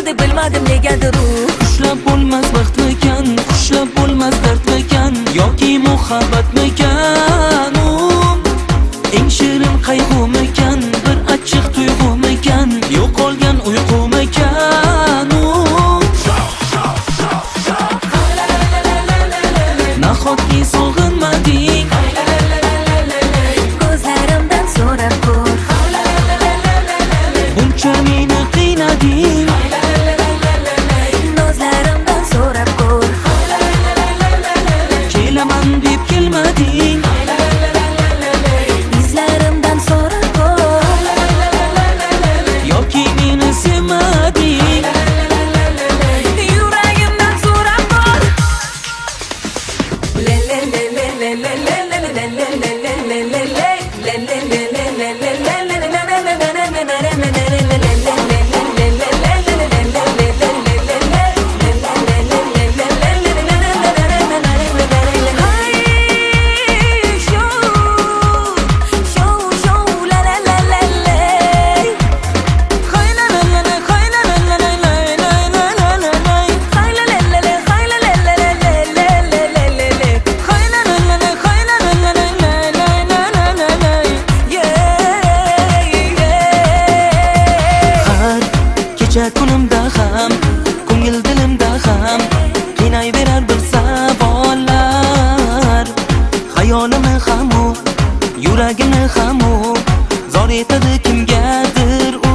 deb bilmadim negadir u. Ushlab bo'lmas baxtmikan, ushlab bo'lmas dardmikan, yoki muhabbatmikan u. Eng shirin qayg'umikan, bir achchiq tuyg'umikan, yo'qolgan uyqumikan u. Nahotki sog'inmading, Ko'zlarimdan so'rab ko'r. buncha meni qiynading, Nozlarimdan so'rab ko'r. kelaman deb kelmading, Izlarimdan so'rab ko'r. yoki meni sevmading. Yuragimdan so'rab ko'r. Le le le le le le le le le le le le le le le le le le kecha kunimda ham, ko'ngil dilimda ham qiynayverar bir savollar. Xayolimni ham u, yuragimni ham u, zor etadi kimgadir u.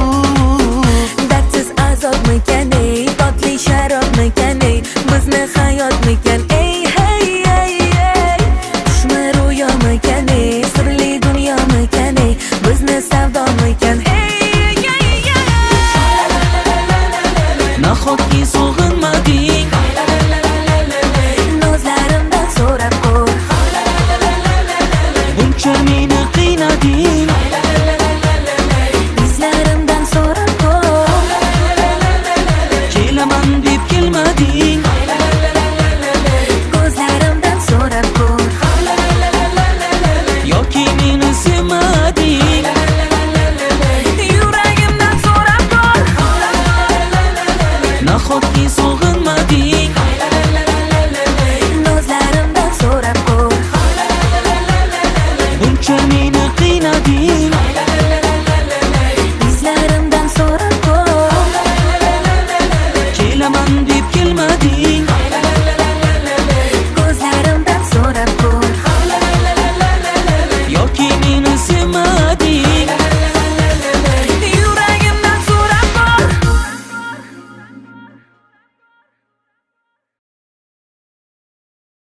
Dardsiz azobmikan ey, totli sharobmikan ey, bizni hayotmikan ey, hey hey hey. Tushmi ro'yomikan ey, sirli dunyomikan ey, bizni savdomikan